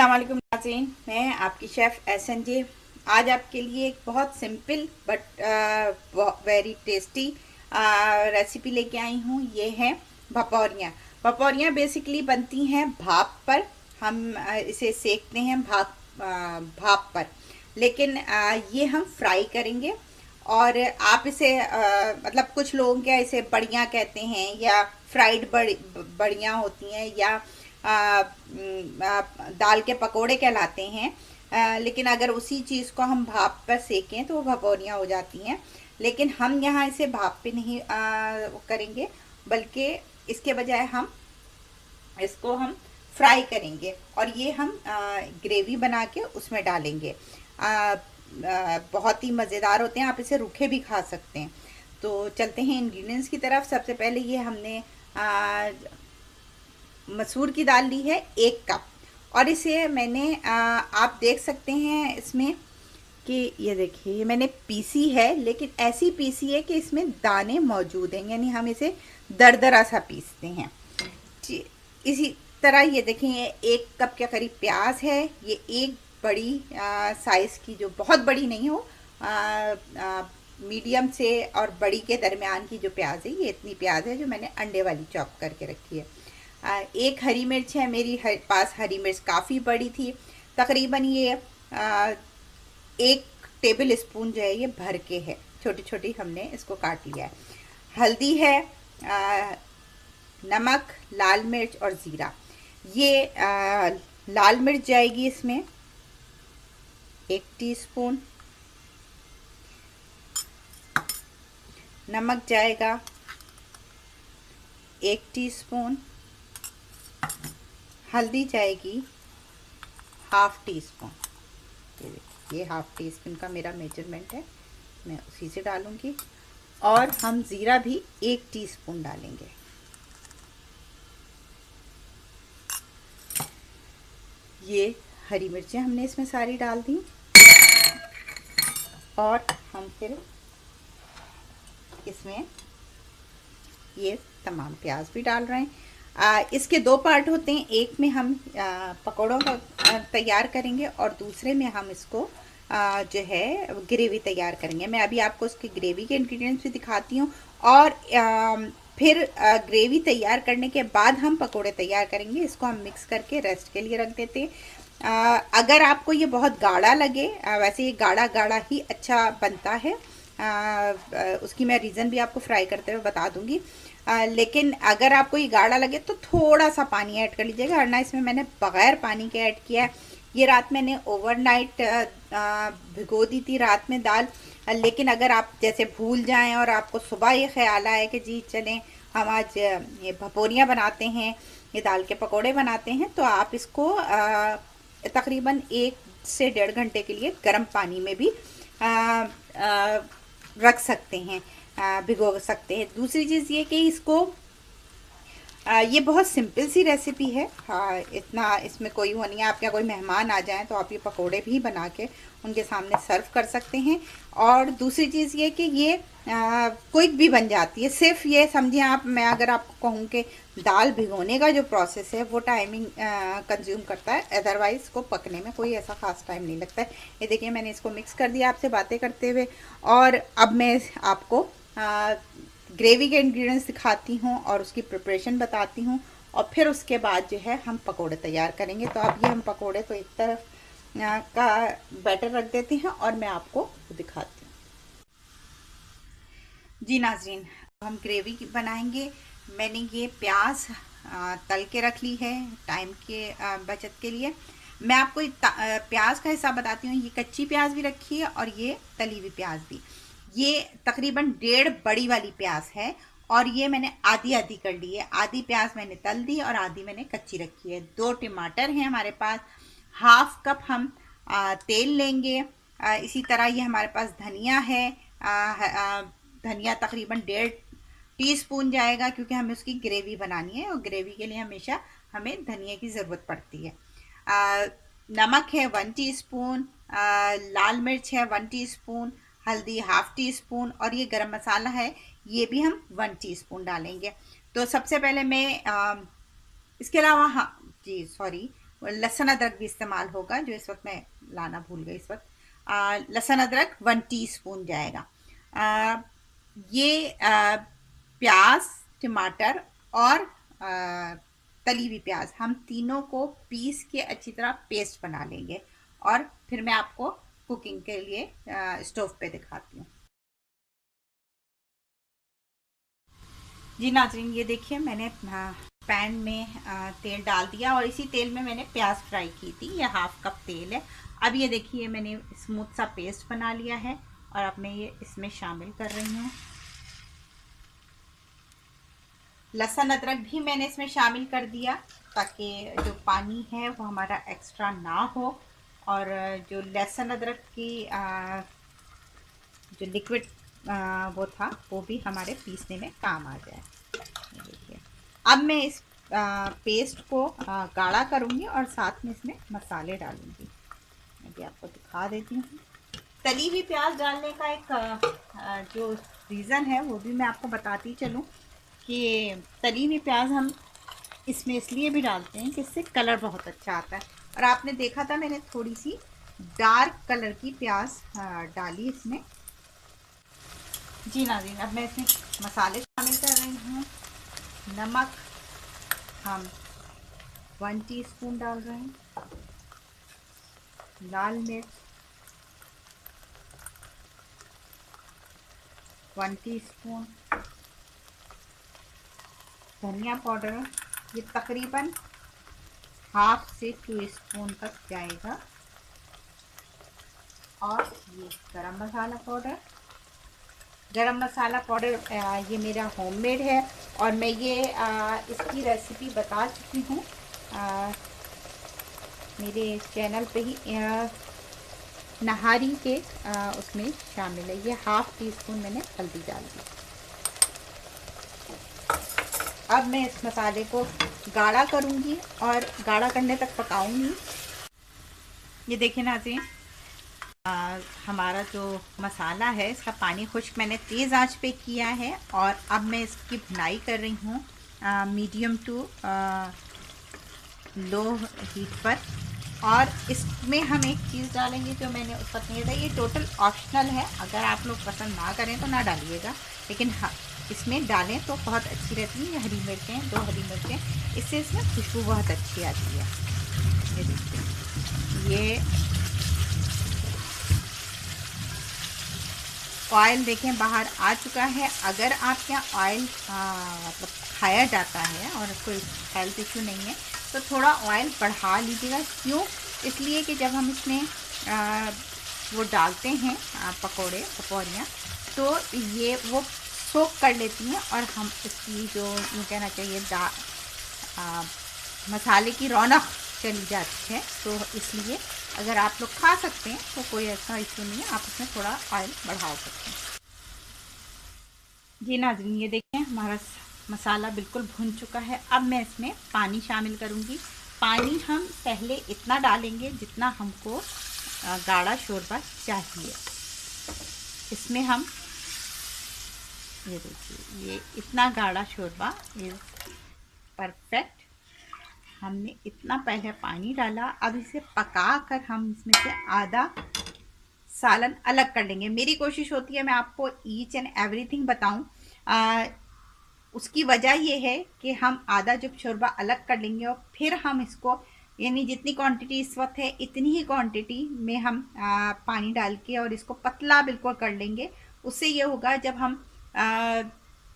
अस्सलाम वालेकुम नाज़रीन, मैं आपकी शेफ़ एहसन जी। आज आपके लिए एक बहुत simple but very tasty recipe लेके आई हूँ। ये है भपौरियाँ। भपौरियाँ बेसिकली बनती हैं भाप पर। हम इसे सेकते हैं भाप पर, लेकिन ये हम फ्राई करेंगे। और आप इसे मतलब कुछ लोग क्या इसे बड़ियाँ कहते हैं, या फ्राइड बड़ियाँ होती हैं, या दाल के पकोड़े कहलाते हैं। लेकिन अगर उसी चीज़ को हम भाप पर सेकें तो वो भपौरियाँ हो जाती हैं। लेकिन हम यहाँ इसे भाप पे नहीं करेंगे, बल्कि इसके बजाय हम इसको फ्राई करेंगे और ये हम ग्रेवी बना के उसमें डालेंगे। बहुत ही मज़ेदार होते हैं, आप इसे रूखे भी खा सकते हैं। तो चलते हैं इंग्रेडिएंट्स की तरफ। सबसे पहले ये हमने मसूर की दाल ली है 1 कप, और इसे मैंने आप देख सकते हैं इसमें कि ये देखिए ये मैंने पीसी है, लेकिन ऐसी पीसी है कि इसमें दाने मौजूद हैं, यानी हम इसे दरदरा सा पीसते हैं। इसी तरह ये देखें, ये 1 कप के करीब प्याज है। ये एक बड़ी साइज़ की, जो बहुत बड़ी नहीं हो, मीडियम से और बड़ी के दरमियान की जो प्याज है, ये इतनी प्याज है जो मैंने अंडे वाली चॉप करके रखी है। एक हरी मिर्च है मेरी पास। हरी मिर्च काफ़ी बड़ी थी, तकरीबन ये 1 टेबल स्पून जो है ये भर के है, छोटी छोटी हमने इसको काट लिया है। हल्दी है, नमक, लाल मिर्च और ज़ीरा। ये लाल मिर्च जाएगी इसमें 1 टीस्पून, नमक जाएगा 1 टीस्पून, हल्दी जाएगी ½ टीस्पून। ये ½ टीस्पून का मेरा मेजरमेंट है, मैं उसी से डालूंगी। और हम ज़ीरा भी 1 टीस्पून डालेंगे। ये हरी मिर्चें हमने इसमें सारी डाल दी, और हम फिर इसमें ये तमाम प्याज भी डाल रहे हैं। इसके 2 पार्ट होते हैं, एक में हम पकौड़ों का तैयार करेंगे और दूसरे में हम इसको जो है ग्रेवी तैयार करेंगे। मैं अभी आपको उसकी ग्रेवी के इंग्रेडिएंट्स भी दिखाती हूँ, और फिर ग्रेवी तैयार करने के बाद हम पकोड़े तैयार करेंगे। इसको हम मिक्स करके रेस्ट के लिए रख देते हैं। अगर आपको ये बहुत गाढ़ा लगे, वैसे ये गाढ़ा गाढ़ा ही अच्छा बनता है, उसकी मैं रीज़न भी आपको फ्राई करते हुए बता दूंगी। लेकिन अगर आपको ये गाढ़ा लगे तो थोड़ा सा पानी ऐड कर लीजिएगा, वरना इसमें मैंने बग़ैर पानी के ऐड किया है। ये रात मैंने ओवरनाइट भिगो दी थी रात में दाल। लेकिन अगर आप जैसे भूल जाएं और आपको सुबह ये ख्याल आए कि जी चलें हम आज ये भपौरियाँ बनाते हैं, ये दाल के पकोड़े बनाते हैं, तो आप इसको तकरीबन 1 से 1.5 घंटे के लिए गर्म पानी में भी रख सकते हैं, भिगो सकते हैं। दूसरी चीज़ ये कि इसको ये बहुत सिंपल सी रेसिपी है। इतना इसमें कोई वो नहीं है। आपके कोई मेहमान आ जाएं तो आप ये पकोड़े भी बना के उनके सामने सर्व कर सकते हैं। और दूसरी चीज़ ये कि ये क्विक भी बन जाती है। सिर्फ ये समझिए आप, मैं अगर आपको कहूँ कि दाल भिगोने का जो प्रोसेस है वो टाइमिंग कंज्यूम करता है, अदरवाइज़ को पकने में कोई ऐसा ख़ास टाइम नहीं लगता है। ये देखिए मैंने इसको मिक्स कर दिया आपसे बातें करते हुए, और अब मैं आपको ग्रेवी के इंग्रेडिएंट्स दिखाती हूँ और उसकी प्रिपरेशन बताती हूँ, और फिर उसके बाद जो है हम पकोड़े तैयार करेंगे। तो अब ये हम पकोड़े तो एक तरफ का बैटर रख देते हैं और मैं आपको दिखाती हूँ। जी नाज़रीन, हम ग्रेवी बनाएंगे। मैंने ये प्याज तल के रख ली है टाइम के बचत के लिए। मैं आपको प्याज का हिसाब बताती हूँ। ये कच्ची प्याज भी रखी है और ये तली हुई प्याज भी। ये तकरीबन 1.5 बड़ी वाली प्याज है, और ये मैंने आधी आधी कर ली है। आधी प्याज मैंने तल दी और आधी मैंने कच्ची रखी है। 2 टमाटर हैं हमारे पास। ½ कप हम तेल लेंगे। इसी तरह ये हमारे पास धनिया है। धनिया तकरीबन 1.5 टीस्पून जाएगा, क्योंकि हमें उसकी ग्रेवी बनानी है और ग्रेवी के लिए हमेशा हमें धनिया की ज़रूरत पड़ती है। नमक है 1 टीस्पून, लाल मिर्च है 1 टीस्पून, हल्दी ½ टीस्पून, और ये गरम मसाला है, ये भी हम 1 टीस्पून डालेंगे। तो सबसे पहले मैं इसके अलावा, हाँ जी सॉरी, लहसुन अदरक भी इस्तेमाल होगा, जो इस वक्त मैं लाना भूल गई इस वक्त। लहसुन अदरक 1 टीस्पून जाएगा। आ, ये प्याज, टमाटर और तली हुई प्याज, हम तीनों को पीस के अच्छी तरह पेस्ट बना लेंगे और फिर मैं आपको कुकिंग के लिए स्टोव पे दिखाती हूँ। जी नाजरीन, ये देखिए मैंने पैन में तेल डाल दिया और इसी तेल में मैंने प्याज फ्राई की थी। ये हाफ कप तेल है। अब ये देखिए मैंने स्मूथ सा पेस्ट बना लिया है और अब मैं ये इसमें शामिल कर रही हूँ। लहसुन अदरक भी मैंने इसमें शामिल कर दिया ताकि जो पानी है वो हमारा एक्स्ट्रा ना हो और जो लहसुन अदरक की जो लिक्विड वो था वो भी हमारे पीसने में काम आ जाए। देखिए अब मैं इस पेस्ट को गाढ़ा करूँगी और साथ में इसमें मसाले डालूँगी। मैं भी आपको दिखा देती हूँ। तली हुई प्याज डालने का एक जो रीज़न है वो भी मैं आपको बताती चलूँ कि तली हुई प्याज हम इसमें इसलिए भी डालते हैं कि इससे कलर बहुत अच्छा आता है। और आपने देखा था मैंने थोड़ी सी डार्क कलर की प्याज डाली इसमें। जी नाज़रीन, अब मैं इसमें मसाले शामिल कर रही हूँ। नमक हम 1 टीस्पून डाल रहे हैं। लाल मिर्च 1 टीस्पून। धनिया पाउडर ये तकरीबन हाफ से 2 स्पून तक जाएगा। और ये गरम मसाला पाउडर ये मेरा होममेड है और मैं ये इसकी रेसिपी बता चुकी हूँ मेरे चैनल पे ही नहारी के उसमें शामिल है। ये हाफ टी स्पून मैंने हल्दी डाल दी। अब मैं इस मसाले को गाढ़ा करूँगी और गाढ़ा करने तक पकाऊंगी। ये देखिए नाज़रीन, हमारा जो मसाला है इसका पानी खुश्क मैंने तेज़ आंच पे किया है और अब मैं इसकी भुनाई कर रही हूँ मीडियम टू लो हीट पर। और इसमें हम एक चीज़ डालेंगे जो मैंने उस वक्त नहीं था, ये टोटल ऑप्शनल है, अगर आप लोग पसंद ना करें तो ना डालिएगा, लेकिन हाँ इसमें डालें तो बहुत अच्छी रहती है। ये हरी मिर्चें, 2 हरी मिर्चें, इससे इसमें खुशबू बहुत अच्छी आती है। ये देखिए ये ऑयल देखें बाहर आ चुका है। अगर आपके यहाँ ऑयल मतलब खाया जाता है और कोई हेल्थ इशू नहीं है तो थोड़ा ऑयल बढ़ा लीजिएगा। क्यों? इसलिए कि जब हम इसमें वो डालते हैं पकौड़ियाँ तो ये वो सोक कर लेती हैं और हम इसकी जो यूँ कहना चाहिए मसाले की रौनक चली जाती है। तो इसलिए अगर आप लोग खा सकते हैं तो कोई ऐसा इशू नहीं है, आप इसमें थोड़ा ऑयल बढ़ा सकते हैं। जी नाज़रीन, ये देखें हमारा मसाला बिल्कुल भुन चुका है। अब मैं इसमें पानी शामिल करूँगी। पानी हम पहले इतना डालेंगे जितना हमको गाढ़ा शोरबा चाहिए। इसमें हम ये देखिए ये इतना गाढ़ा शोरबा इज़ परफेक्ट। हमने इतना पहले पानी डाला, अब इसे पका कर हम इसमें से आधा सालन अलग कर लेंगे। मेरी कोशिश होती है मैं आपको ईच एंड एवरीथिंग बताऊं। उसकी वजह ये है कि हम आधा जब शोरबा अलग कर लेंगे और फिर हम इसको यानी जितनी क्वांटिटी इस वक्त है इतनी ही क्वांटिटी में हम पानी डाल के और इसको पतला बिल्कुल कर लेंगे। उससे ये होगा जब हम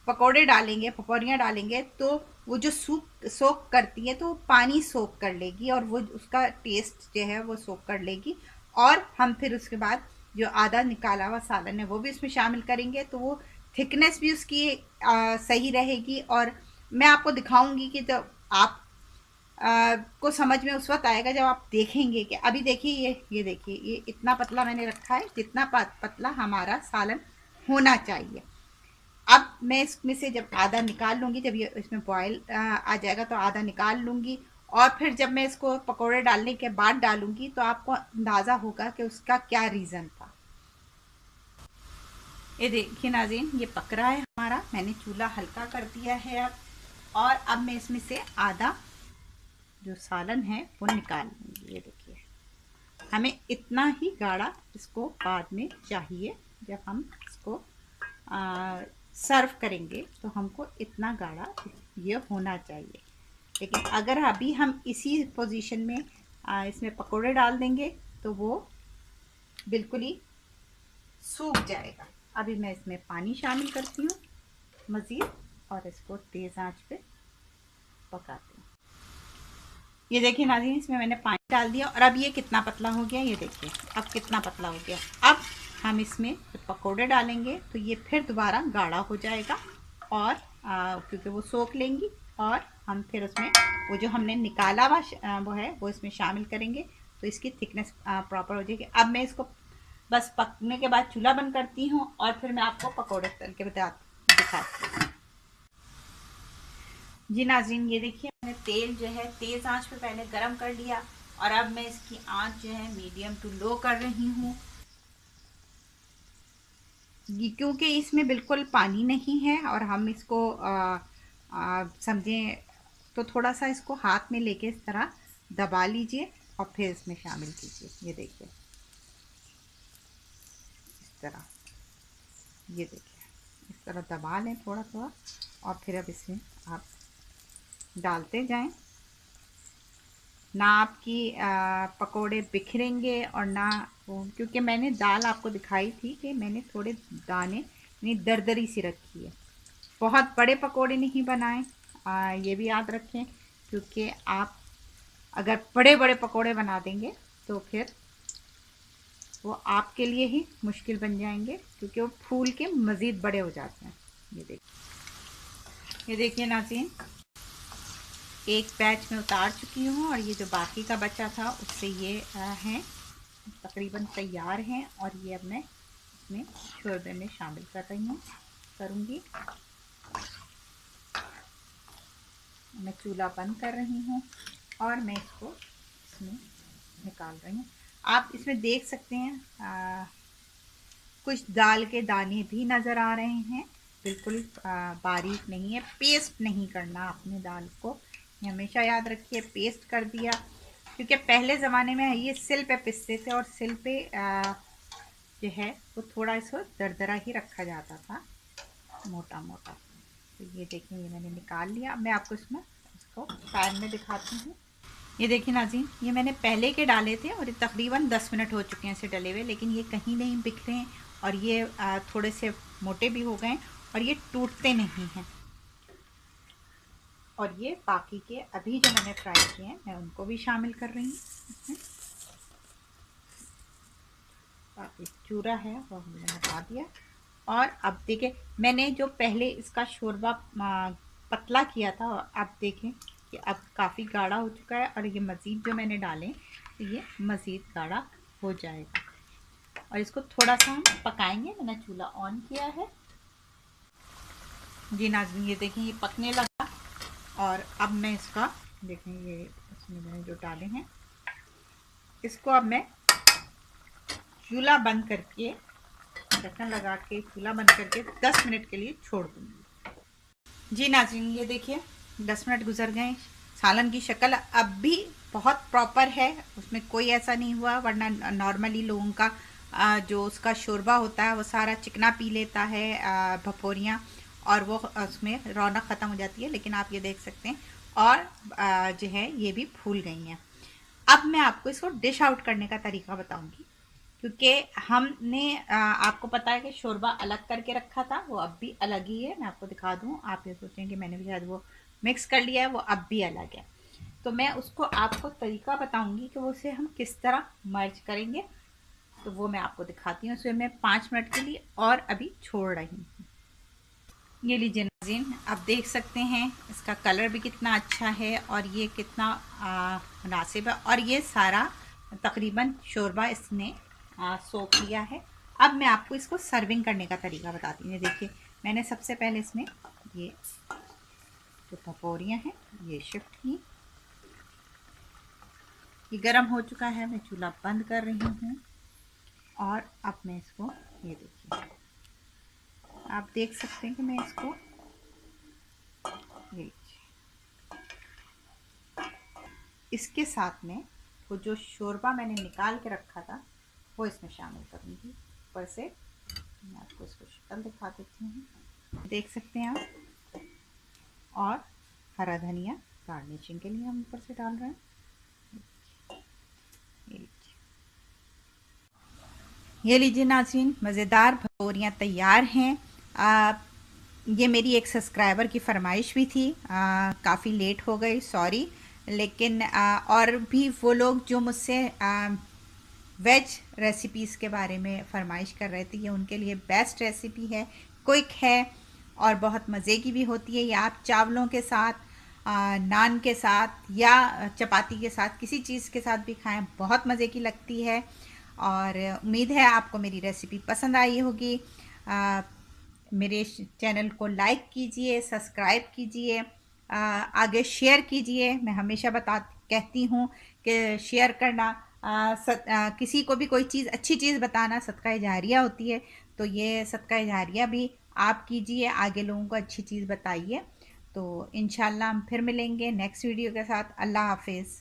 पकौड़े डालेंगे, पकौड़ियाँ डालेंगे तो वो जो सूप सोक करती है तो पानी सोक कर लेगी और वो उसका टेस्ट जो है वो सोक कर लेगी। और हम फिर उसके बाद जो आधा निकाला हुआ सालन है वो भी उसमें शामिल करेंगे तो वो थिकनेस भी उसकी सही रहेगी। और मैं आपको दिखाऊंगी कि जब आप को समझ में उस वक्त आएगा जब आप देखेंगे कि अभी देखिए ये देखिए ये इतना पतला मैंने रखा है जितना पतला हमारा सालन होना चाहिए। अब मैं इसमें से जब आधा निकाल लूँगी, जब ये इसमें बॉयल आ जाएगा तो आधा निकाल लूँगी और फिर जब मैं इसको पकोड़े डालने के बाद डालूँगी तो आपको अंदाज़ा होगा कि उसका क्या रीज़न था। ये देखिए नाज़रीन, ये पक रहा है हमारा। मैंने चूल्हा हल्का कर दिया है अब। और अब मैं इसमें से आधा जो सालन है वो निकाल लेंगे। ये देखिए, हमें इतना ही गाढ़ा इसको बाद में चाहिए। जब हम इसको सर्व करेंगे तो हमको इतना गाढ़ा ये होना चाहिए। लेकिन अगर अभी हम इसी पोजीशन में इसमें पकोड़े डाल देंगे तो वो बिल्कुल ही सूख जाएगा। अभी मैं इसमें पानी शामिल करती हूँ मज़ीद और इसको तेज़ आंच पे पकाती हूँ। ये देखिए नाज़रीन, इसमें मैंने पानी डाल दिया और अब ये कितना पतला हो गया, ये देखिए अब कितना पतला हो गया। अब हम इसमें पकोड़े डालेंगे तो ये फिर दोबारा गाढ़ा हो जाएगा और क्योंकि वो सोख लेंगी और हम फिर उसमें वो जो हमने निकाला हुआ वो है वो इसमें शामिल करेंगे तो इसकी थिकनेस प्रॉपर हो जाएगी। अब मैं इसको बस पकने के बाद चूल्हा बंद करती हूँ और फिर मैं आपको पकोड़े तल के दिखाती हूँ। जी नाज़रीन, ये देखिए मैंने तेल जो है तेज़ आंच पे पहले गरम कर लिया और अब मैं इसकी आंच जो है मीडियम टू लो कर रही हूँ, क्योंकि इसमें बिल्कुल पानी नहीं है और हम इसको समझें तो थोड़ा सा इसको हाथ में लेके इस तरह दबा लीजिए और फिर इसमें शामिल कीजिए। ये देखिए इस तरह, ये देखिए इस तरह दबा लें थोड़ा थोड़ा और फिर अब इसमें आप डालते जाएं। ना आपकी पकोड़े बिखरेंगे और ना क्योंकि मैंने दाल आपको दिखाई थी कि मैंने थोड़े दाने यानी दरदरी सी रखी है। बहुत बड़े पकोड़े नहीं बनाएं, ये भी याद रखें, क्योंकि आप अगर बड़े बड़े पकोड़े बना देंगे तो फिर वो आपके लिए ही मुश्किल बन जाएंगे, क्योंकि वो फूल के मज़ीद बड़े हो जाते हैं। ये देखिए नाज़रीन, एक बैच में उतार चुकी हूँ और ये जो बाकी का बचा था उससे ये हैं तकरीबन तैयार हैं और ये अब मैं इसमें शोरबे में शामिल करूँगी। मैं चूल्हा बंद कर रही हूँ और मैं इसको इसमें निकाल रही हूँ। आप इसमें देख सकते हैं कुछ दाल के दाने भी नज़र आ रहे हैं, बिल्कुल बारीक नहीं है। पेस्ट नहीं करना आपने दाल को, हमेशा याद रखिए। पेस्ट कर दिया क्योंकि पहले ज़माने में ये सिल पे पिसते थे और सिल पे जो है वो थोड़ा इसको दरदरा ही रखा जाता था, मोटा मोटा। तो ये देखिए ये मैंने निकाल लिया। मैं आपको इसको पैन में दिखाती हूँ। ये देखिए नाज़रीन, ये मैंने पहले के डाले थे और ये तकरीबन 10 मिनट हो चुके हैं इसे डले हुए, लेकिन ये कहीं नहीं बिखरे हैं और ये थोड़े से मोटे भी हो गए और ये टूटते नहीं हैं। और ये बाकी के अभी जो मैंने फ्राई किए हैं मैं उनको भी शामिल कर रही हूँ। बाकी चूरा है वो हमने हटा दिया। और अब देखें मैंने जो पहले इसका शोरबा पतला किया था, अब देखें कि अब काफ़ी गाढ़ा हो चुका है और ये मज़ीद जो मैंने डाले तो ये मज़ीद गाढ़ा हो जाएगा और इसको थोड़ा सा हम पकाएंगे। मैंने चूल्हा ऑन किया है। जी नाज़रीन, ये देखें ये पकने लगा और अब मैं इसका देखें ये इसमें मैंने जो डाले हैं इसको अब मैं चूल्हा बंद करके ढक्कन लगा के चूल्हा बंद करके 10 मिनट के लिए छोड़ दूँगी। जी नाज़रीन, ये देखिए 10 मिनट गुजर गए। सालन की शक्ल अब भी बहुत प्रॉपर है, उसमें कोई ऐसा नहीं हुआ, वरना नॉर्मली लोगों का जो उसका शोरबा होता है वो सारा चिकना पी लेता है भपोरियाँ और वो उसमें रौनक ख़त्म हो जाती है। लेकिन आप ये देख सकते हैं और जो है ये भी फूल गई हैं। अब मैं आपको इसको डिश आउट करने का तरीका बताऊंगी, क्योंकि हमने आपको पता है कि शोरबा अलग करके रखा था, वो अब भी अलग ही है। मैं आपको दिखा दूं, आप ये सोचें कि मैंने भी शायद वो मिक्स कर लिया है, वो अब भी अलग है। तो मैं उसको आपको तरीका बताऊंगी कि वो उसे हम किस तरह मर्ज करेंगे, तो वो मैं आपको दिखाती हूँ। उसमें मैं 5 मिनट के लिए और अभी छोड़ रही हूँ। ये लीजिए नाज़रीन, आप देख सकते हैं इसका कलर भी कितना अच्छा है और ये कितना मुनासिब है और ये सारा तकरीबन शोरबा इसने सोख लिया है। अब मैं आपको इसको सर्विंग करने का तरीका बताती हूँ। ये देखिए मैंने सबसे पहले इसमें ये जो पकौड़ियाँ हैं ये शिफ्ट की। ये गर्म हो चुका है, मैं चूल्हा बंद कर रही हूँ और अब मैं इसको ये देखिए आप देख सकते हैं कि मैं इसको ये इसके साथ में वो जो शोरबा मैंने निकाल के रखा था वो इसमें शामिल करूँगी। ऊपर से मैं आपको इसको शक्ल दिखा देती हूँ, देख सकते हैं आप। और हरा धनिया गार्निशिंग के लिए हम ऊपर से डाल रहे हैं। ये लीजिए नाज़रीन, मज़ेदार भटूरियाँ तैयार हैं। ये मेरी एक सब्सक्राइबर की फरमाइश भी थी, काफ़ी लेट हो गई, सॉरी। लेकिन और भी वो लोग जो मुझसे वेज रेसिपीज़ के बारे में फरमाइश कर रहे थे, ये उनके लिए बेस्ट रेसिपी है, क्विक है और बहुत मज़े की भी होती है। ये आप चावलों के साथ, नान के साथ या चपाती के साथ, किसी चीज़ के साथ भी खाएं, बहुत मज़े की लगती है। और उम्मीद है आपको मेरी रेसिपी पसंद आई होगी। मेरे चैनल को लाइक कीजिए, सब्सक्राइब कीजिए, आगे शेयर कीजिए। मैं हमेशा कहती हूँ कि शेयर करना, किसी को भी कोई चीज़, अच्छी चीज़ बताना सदका जारिया होती है। तो ये सदका जारिया भी आप कीजिए, आगे लोगों को अच्छी चीज़ बताइए। तो इंशाल्लाह हम फिर मिलेंगे नेक्स्ट वीडियो के साथ। अल्लाह हाफिज़।